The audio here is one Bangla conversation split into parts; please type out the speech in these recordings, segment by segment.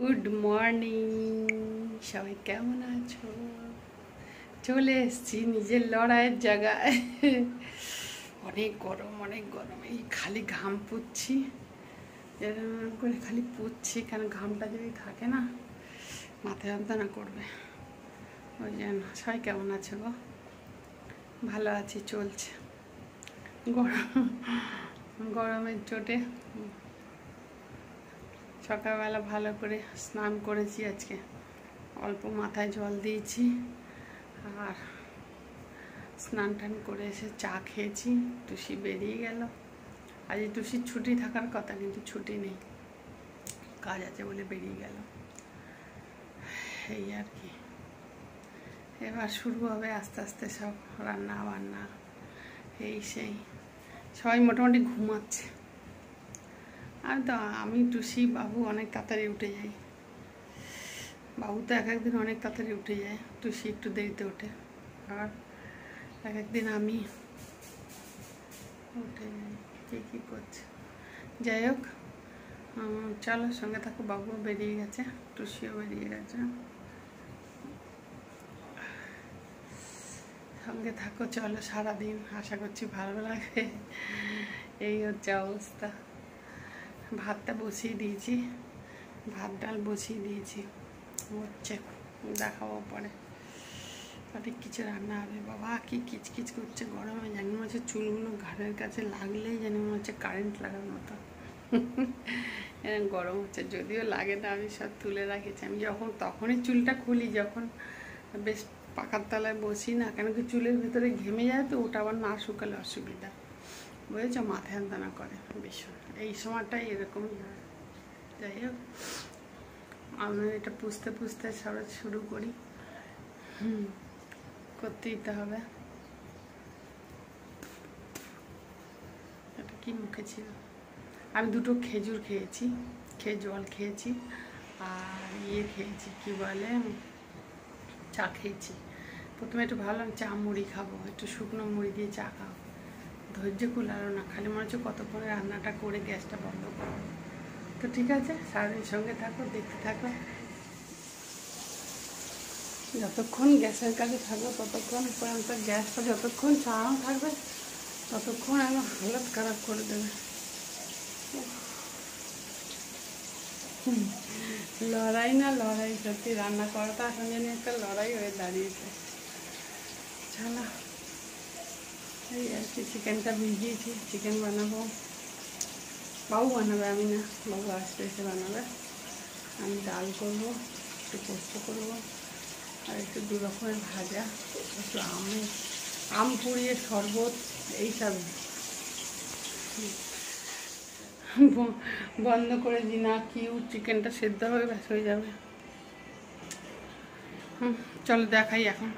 গুড মর্নিং, সবাই কেমন আছো? চলে এসছি নিজের লড়াইয়ের জায়গায়। অনেক গরম, এই খালি ঘাম পুচ্ছি, এরকম করে খালি পুচ্ছি, কারণ ঘামটা যদি থাকে না মাথায় যন্ত্রণা করবে। ওই জন্য সবাই কেমন আছো গো? ভালো আছি, চলছে। গরমের চোটে সকালবেলা ভালো করে স্নান করেছি, আজকে অল্প মাথায় জল দিয়েছি, আর স্নান টান করে এসে চা খেয়েছি। টুসি বেরিয়ে গেল। আজ টুসির ছুটি থাকার কথা, কিন্তু ছুটি নেই, কাজ আছে বলে বেরিয়ে গেল। এই আর কি, এবার শুরু হবে আস্তে আস্তে সব রান্না বান্না, এই সেই। সবাই মোটামুটি ঘুমাচ্ছে, আমি টুসি বাবু অনেক তাড়াতাড়ি উঠে যাই। বাবু তো এক একদিন অনেক তাড়াতাড়ি উঠে যায়, টুসি একটু দেরিতে ওঠে, আর এক একদিন আমি উঠে যাই। কে কী করছে, যাই হোক, চলো সঙ্গে থাকো। বাবুও বেরিয়ে গেছে, টুসিও বেরিয়ে গেছে, সঙ্গে থাকো। চলো সারাদিন, আশা করছি ভালো লাগবে। এই হচ্ছে অবস্থা। ভাতটা বসিয়ে দিয়েছি, ভাত ডাল বসিয়ে দিয়েছি, হচ্ছে, দেখাবো পরে। অনেক কিছু রান্না হবে। বাবা কি কিচকিচ করছে গরমে, জানি মনে হচ্ছে চুলগুলো ঘাড়ের কাছে লাগলেই জানি মনে হচ্ছে কারেন্ট লাগার মতো। এরকম গরম হচ্ছে, যদিও লাগে না, আমি সব তুলে রাখেছি। আমি তখনই চুলটা খুলি যখন বেশ পাকার তলায় বসি না, কেন কি চুলের ভেতরে ঘেমে যায়, তো ওটা আবার না শুকালে অসুবিধা, বুঝেছ? মাথায় যন্ত্রণা করে ভীষণ, এই সময়টাই এরকমই হয়। যাই হোক, আমি এটা পুষতে সব শুরু করি। করতেই তো হবে। এটা কি মুখে ছিল? আমি দুটো খেজুর খেয়েছি, জল খেয়েছি, আর খেয়েছি, কি বলে, চা খেয়েছি। প্রথমে একটু ভাবলাম চা মুড়ি খাবো, একটু শুকনো মুড়ি দিয়ে চা খাবো, ধৈর্য কুলালো না, খালি মনে হচ্ছে কতক্ষণে রান্নাটা করে গ্যাসটা বন্ধ করবো। তো ঠিক আছে, সারাদিন সঙ্গে থাকো, দেখতে থাকো। যতক্ষণ গ্যাসের কাছে থাকবো ততক্ষণ পর্যন্ত, গ্যাসটা যতক্ষণ চালানো থাকবে ততক্ষণ আমার হালত খারাপ করে দেবে। লড়াই না লড়াই, সত্যি রান্না করাটা এখন জানি একটা লড়াই হয়ে দাঁড়িয়েছে। চলো, এই আর কি, চিকেনটা ভিজিয়েছি, চিকেন বানাবো। বাবু বানাবে, আমি না, বাবু আসতে এসে বানাবে। আমি ডাল করবো, একটু পোস্ত করবো, আর একটু দু রকমের ভাজা, একটু আম পুড়িয়ে শরবত, এইসব বন্ধ করে দিই না, চিকেনটা সেদ্ধ হবে, ব্যাস হয়ে যাবে। চলো দেখাই এখন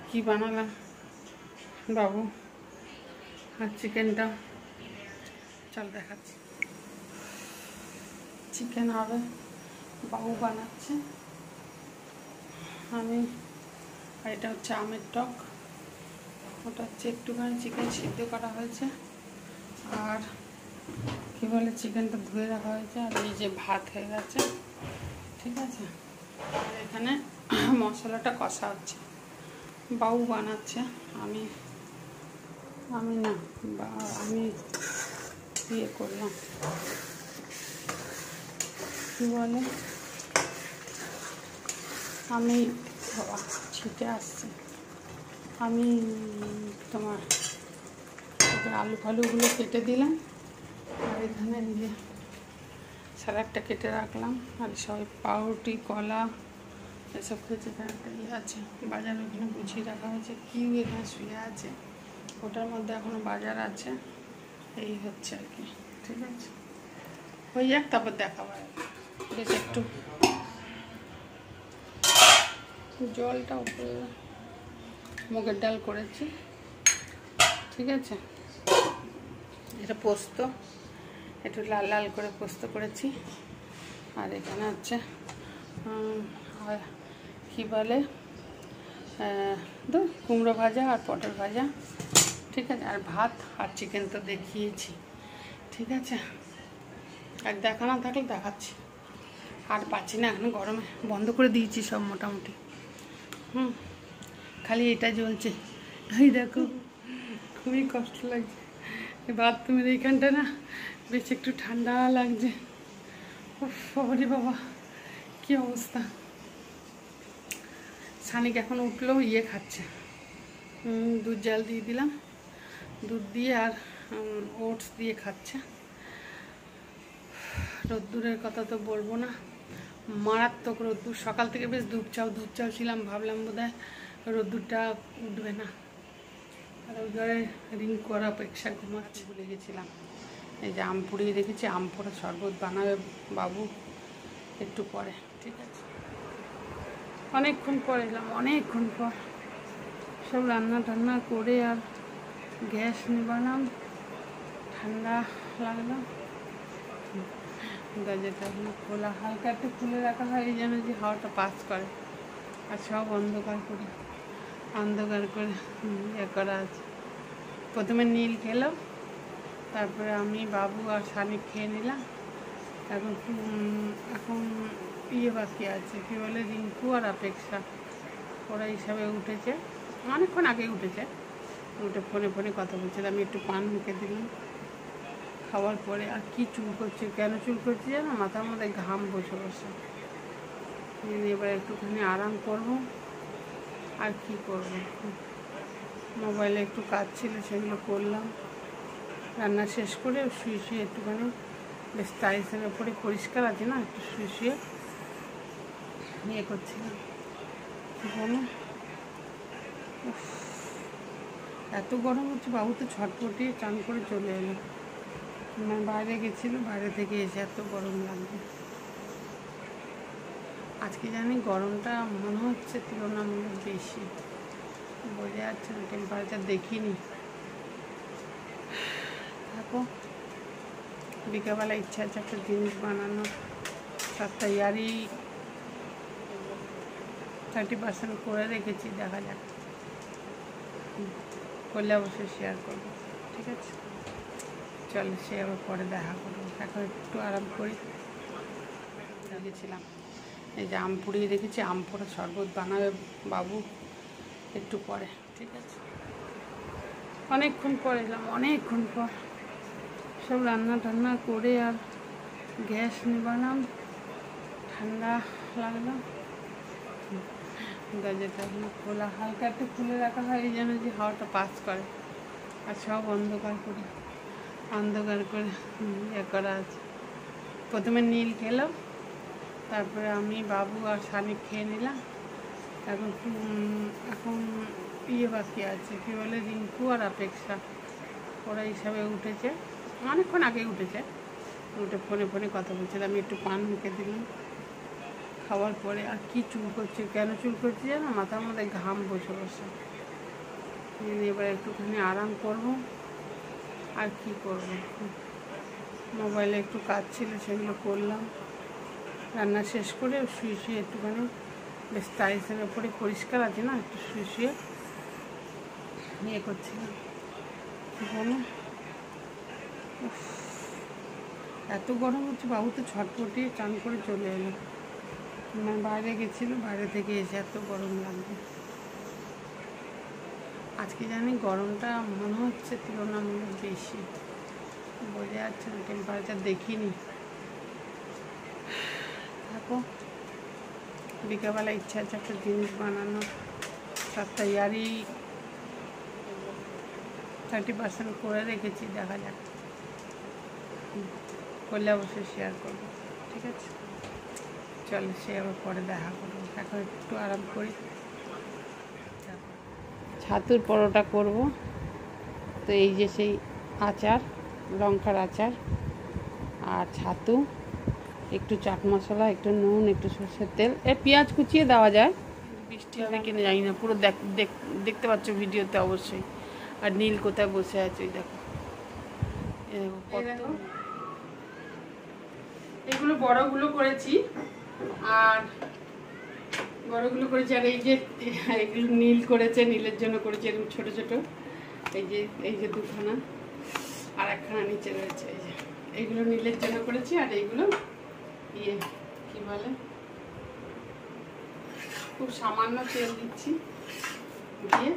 কি বানালাম বাবু আর চিকেনটা, চল দেখাচ্ছি। চিকেন হবে, বাবু বানাচ্ছে, আমি, আর এটা হচ্ছে আমের টক, ওটা হচ্ছে একটুখানি চিকেন সিদ্ধ করা হয়েছে, আর কি বলে, চিকেনটা ধুয়ে রাখা হয়েছে, আর এই যে ভাত হয়ে গেছে, ঠিক আছে। আর এখানে মশলাটা কষা হচ্ছে, বাবু বানাচ্ছে, আমি না, আমি করলাম, কি বলে, আমি বাবা ছিটে আসছে, আমি তোমার আলু ফালুগুলো কেটে দিলাম, আর এখানে এই যে স্যালাডটা কেটে রাখলাম, আর সবাই পাউরুটি, কলা এসব খেয়েছে। এখানে একটা আছে বাজার, ওখানে গুছিয়ে রাখা হয়েছে। কিউ এখানে শুয়ে আছে, ওটার মধ্যে এখনও বাজার আছে। এই হচ্ছে আর কি, ঠিক আছে, হয়ে যাক, তারপর দেখাবো। বেশ একটু জলটা উপরে, মুগের ডাল করেছি, ঠিক আছে। এটা পোস্ত, একটু লাল লাল করে পোস্ত করেছি, আর এখানে হচ্ছে কি বলে, কুমড়ো ভাজা আর পটল ভাজা, ঠিক আছে, আর ভাত আর চিকেন তো দেখিয়েছি, ঠিক আছে। আর দেখা না থাকলে দেখাচ্ছি। আর পাচ্ছি না এখন গরমে, বন্ধ করে দিয়েছি সব মোটামুটি। খালি এটা জ্বলছে। এই দেখো খুবই কষ্ট লাগছে। বাথরুমের এইখানটা না বেশ একটু ঠান্ডা লাগছে। বাবারে বাবা কি অবস্থা। সানিক এখন উঠলো, খাচ্ছে, দুধ জাল দিয়ে দিলাম, দুধ দিয়ে আর ওটস দিয়ে খাচ্ছে। রোদ্দুরের কথা তো বলবো না, মারাত্মক রোদ্দুর। সকাল থেকে বেশ ধূপ চাও ছিলাম, ভাবলাম বোধহয় রোদ্দুরটা উঠবে না। আর ওই ঘরে রিঙ্কু আর অপেক্ষা ঘুমাচ্ছে, ভুলে গেছিলাম। এই যে আম পুড়িয়ে রেখেছি, আম পোড়া শরবত বানাবে বাবু একটু পরে। ঠিক আছে, অনেকক্ষণ পর এলাম, অনেকক্ষণ পর সব রান্না টান্না করে আর গ্যাস নিবালাম, ঠান্ডা লাগলো। দরজাটা এখনো খোলা, হালকা একটু খুলে রাখা হয় এই জন্য যে হাওয়াটা পাস করে। আর সব অন্ধকার করে করা আছে। প্রথমে নীল খেলো, তারপরে আমি বাবু আর সানিক খেয়ে নিলাম। এখন বাকি আছে, কি বলে, রিঙ্কু আর অপেক্ষা। ওরা হিসাবে উঠেছে, অনেকক্ষণ আগে উঠেছে। উঠে ফোনে কথা বলছিল, আমি একটু পান মুখে দিলাম খাওয়ার পরে। আর কি চুল করছে, কেন চুল করছে জানো, মাথার মধ্যে ঘাম বসে এবার একটুখানি আরাম করব। আর কি করব, মোবাইলে একটু কাজ ছিল সেগুলো করলাম। রান্না শেষ করে শুয়ে একটুখানি বেশ টাইলসের ওপরে পরিষ্কার আছে না, একটু শুয়ে করছিলাম। বলো, এত গরম হচ্ছে, বাবু তো ছটফটিয়ে চান করে চলে এলো। বাইরে গেছিল, বাইরে থেকে এসে এত গরম লাগবে। আজকে জানি গরমটা মনে হচ্ছে তুলনামূলক বেশি, বোঝা যাচ্ছে না, টেম্পারেচার দেখিনি। থাকো, বিকেলবেলা ইচ্ছা আছে একটা জিনিস বানানো, তার তৈয়ারি 30% করে রেখেছি, দেখা যাক, করলে অবশ্যই শেয়ার করবো। ঠিক আছে, চলো সে আবার পরে দেখা করবো। এখন একটু আরাম করি। গেছিলাম, এই যে আম পুড়িয়ে রেখেছি, আম পোড়া শরবত বানাবে বাবু একটু পরে। ঠিক আছে, অনেকক্ষণ পর এলাম, অনেকক্ষণ পর সব রান্না টান্না করে আর গ্যাস নিবালাম, ঠান্ডা লাগলো। দরজাটা এখনো খোলা, হালকা একটু খুলে রাখা হয় এই জন্য যে হাওয়াটা পাস করে। আর সব অন্ধকার করে করা আছে। প্রথমে নীল খেলো, তারপরে আমি বাবু আর সানিক খেয়ে নিলাম। এখন বাকি আছে, কি বলে, রিঙ্কু আর অপেক্ষা। ওরা হিসাবে উঠেছে, অনেকক্ষণ আগে উঠেছে। উঠে ফোনে কথা বলছিল, আমি একটু পান মুখে দিলাম খাওয়ার পরে। আর কি চুল করছে, কেন চুল করছে জানো, মাথার মধ্যে ঘাম বসে এবার একটুখানি আরাম করব। আর কি করব, মোবাইলে একটু কাজ ছিল সেগুলো করলাম। রান্না শেষ করে শুয়ে একটুখানি বেশ টাইলসের ওপরে পরিষ্কার আছে না, একটু শুয়ে করছিলাম। বলো, এত গরম হচ্ছে, বাবু তো ছটফটিয়ে চান করে চলে এলো। বাইরে গেছিল, বাইরে থেকে এসে এত গরম লাগবে। আজকে জানি গরমটা মনে হচ্ছে তুলনামূলক বেশি, বোঝা যাচ্ছে না, টেম্পারেচার দেখিনি। থাকো, বিকেলবেলা ইচ্ছা আছে একটা জিনিস বানানো, তার তৈয়ারি 30% করে রেখেছি, দেখা যাক, করলে অবশ্যই শেয়ার করবো। ঠিক আছে, চলো সে আবার পরে দেখা করবো। এখন একটু আরাম করি। ছাতুর পরোটা করব, তো এই যে সেই আচার, লঙ্কার আচার আর ছাতু, একটু চাট মশলা, একটু নুন, একটু সরষের তেল, পেঁয়াজ কুচিয়ে দেওয়া যায়। বৃষ্টি হবে কিনা জানি না, পুরো দেখতে পাচ্ছ ভিডিওতে অবশ্যই। আর নীল কোথায় বসে আছে, ওই দেখো, এগুলো বড়গুলো করেছি, আর এই যে এগুলো নীল করেছে, নীলের জন্য করেছি এরকম ছোট ছোট। এই যে দুখানা, আর একখানা নিচে রয়েছে। এই যে এইগুলো নীলের জন্য করেছি, আর এইগুলো কি বলে, খুব সামান্য তেল দিচ্ছি, দিয়ে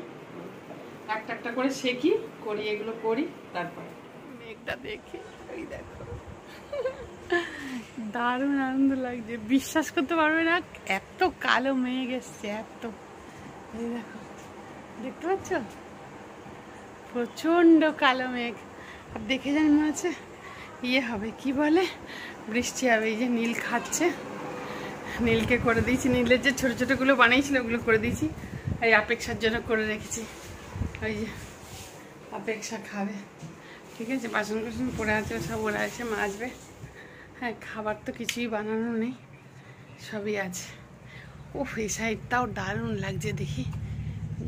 একটা একটা করে সেকি করি, এগুলো করি। তারপর মেঘটা দেখে ওই দেখো দারুণ আনন্দ লাগছে, বিশ্বাস করতে পারবে না, এত কালো মেঘ এসছে, এত, এই দেখো দেখতে পাচ্ছ, প্রচন্ড কালো মেঘ। আর দেখে জানি মনে হচ্ছে ইয়ে হবে, কি বলে, বৃষ্টি হবে। এই যে নীল খাচ্ছে, নীলকে করে দিয়েছি, নীলের যে ছোটো ছোটোগুলো বানিয়েছিল ওগুলো করে দিয়েছি, এই অপেক্ষার জন্য করে রেখেছি। ওই যে অপেক্ষা খাবে, ঠিক আছে, বাসন কুসন পড়ে আছে, সব ওরা এসে মাজবে। হ্যাঁ, খাবার তো কিছুই বানানো নেই, সবই আছে। ও এই সাইডটাও দারুণ লাগছে, দেখি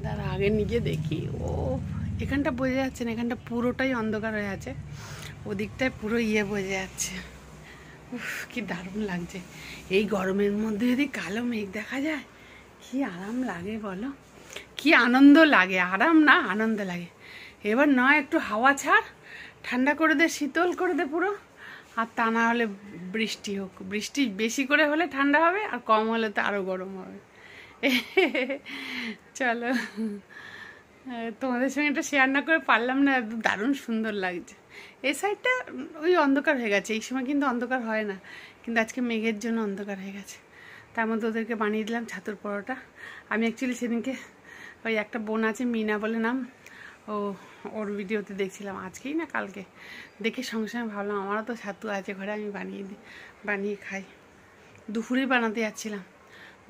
দাঁড়া আগে নিজে দেখি। ও এখানটা বোঝা যাচ্ছে না, এখানটা পুরোটাই অন্ধকার হয়ে আছে, ওদিকটায় পুরো ইয়ে বোঝা যাচ্ছে। উফ কি দারুণ লাগছে, এই গরমের মধ্যে যদি কালো মেঘ দেখা যায় কি আরাম লাগে বলো, কি আনন্দ লাগে, আরাম না আনন্দ লাগে। এবার নয় একটু হাওয়া ছাড়, ঠান্ডা করে দে, শীতল করে দে পুরো, আর তা না হলে বৃষ্টি হোক। বৃষ্টি বেশি করে হলে ঠান্ডা হবে, আর কম হলে তো আরও গরম হবে। চলো, তোমাদের সঙ্গে এটা শেয়ার না করে পারলাম না, দারুণ সুন্দর লাগছে। এই সাইডটা ওই অন্ধকার হয়ে গেছে, এই সময় কিন্তু অন্ধকার হয় না, কিন্তু আজকে মেঘের জন্য অন্ধকার হয়ে গেছে। তার মধ্যে ওদেরকে বানিয়ে দিলাম ছাতুর পরোটা। আমি অ্যাকচুয়ালি সেদিনকে ওই একটা বোন আছে মিনা বলে নাম, ওর ভিডিওতে দেখছিলাম, আজকেই না কালকে, দেখে সঙ্গে সঙ্গে ভাবলাম আমারও তো ছাতু আছে ঘরে, আমি বানিয়ে খাই। দুপুরেই বানাতে যাচ্ছিলাম,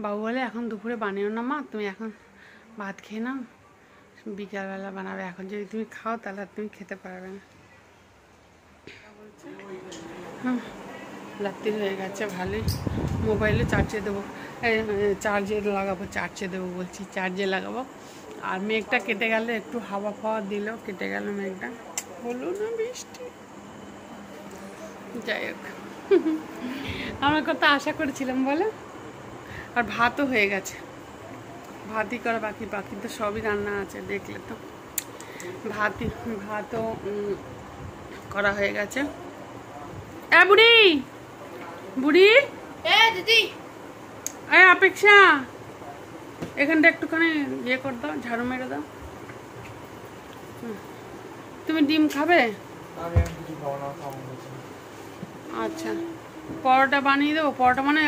বাবু বলে এখন দুপুরে বানিও না মা, তুমি এখন ভাত খেয়ে নাও, বিকালবেলা বানাবে, এখন যদি তুমি খাও তাহলে তুমি খেতে পারবে না। হ্যাঁ, রাত্রি হয়ে গেছে ভালোই, মোবাইলে চার্জে দেবো, চার্জে লাগাবো, চার্জে দেবো বলছি, চার্জে লাগাবো। আর মেঘটা কেটে গেল, একটু হাওয়া ফাওয়া দিল, কেটে গেল মেঘটা, হলো না বৃষ্টি। যাই হোক, আমার কথা আশা করেছিলাম বলে। আর ভাতও হয়ে গেছে, ভাতই করা বাকি, বাকি তো সবই রান্না আছে, দেখলে তো, ভাতও করা হয়ে গেছে। বুড়ি বুড়ি, দিদি, অপেক্ষা, এখানটা একটুখানি ইয়ে করে দাও, ঝাড়ু মেরে দাও। তুমি ডিম খাবে? আচ্ছা, পরোটা বানিয়ে দেবো, পরোটা মানে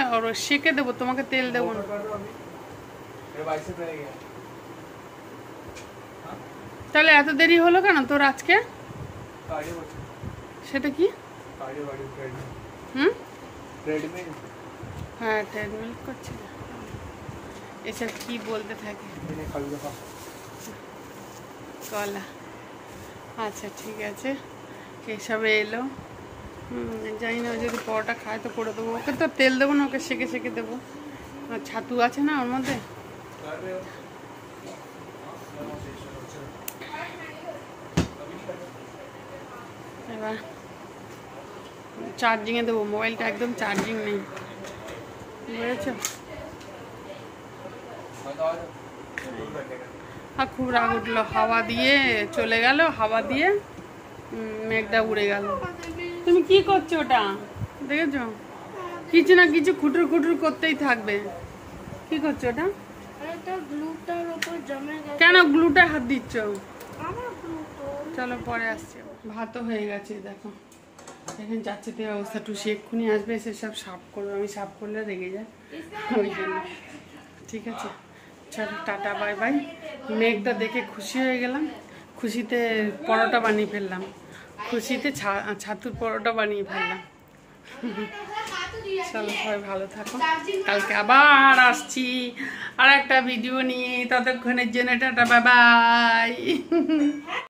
সেকে দেবো, তোমাকে তেল দেবো না। তাহলে এত দেরি হলো কেন তোর আজকে? সেটা কি? হ্যাঁ, ট্রেডমিল করছি, এসব কি বলতে থাকে, কলা। আচ্ছা ঠিক আছে, এসবে এলো, জানি না, যদি পরোটা খায় তো করে দেবো, ওকে তো তেল দেবো না, ওকে সেকে সেকে দেবো। আর ছাতু আছে না ওর মধ্যে, এবার চার্জিংয়ে দেবো, মোবাইলটা একদম চার্জিং নেই, বুঝেছো? আর খুব রাগ উঠলো, হাওয়া দিয়ে চলে গেল, হাওয়া দিয়ে মেঘটা উড়ে গেল। তুমি কি করছো ওটা দেখেছো? কিছু না কিছু খুটুর খুটুর করতেই থাকবে। কি করছো ওটা? কেন গ্লুটা হাত দিচ্ছ? চলো পরে আসছে। ভাতও হয়ে গেছে, দেখো এখন যাচ্ছে তো অবস্থা, টুসি এক্ষুনি আসবে, এসে সব সাফ করবে, আমি সাফ করলে রেগে যায়, ওই জন্য। ঠিক আছে, চলো টাটা, বাই বাই। মেঘটা দেখে খুশি হয়ে গেলাম, খুশিতে পরোটা বানিয়ে ফেললাম, খুশিতে ছাতুর পরোটা বানিয়ে ফেললাম। চলো সবাই ভালো থাকো, কালকে আবার আসছি আর একটা ভিডিও নিয়ে, ততক্ষণের জন্য টাটা, বাই বাই।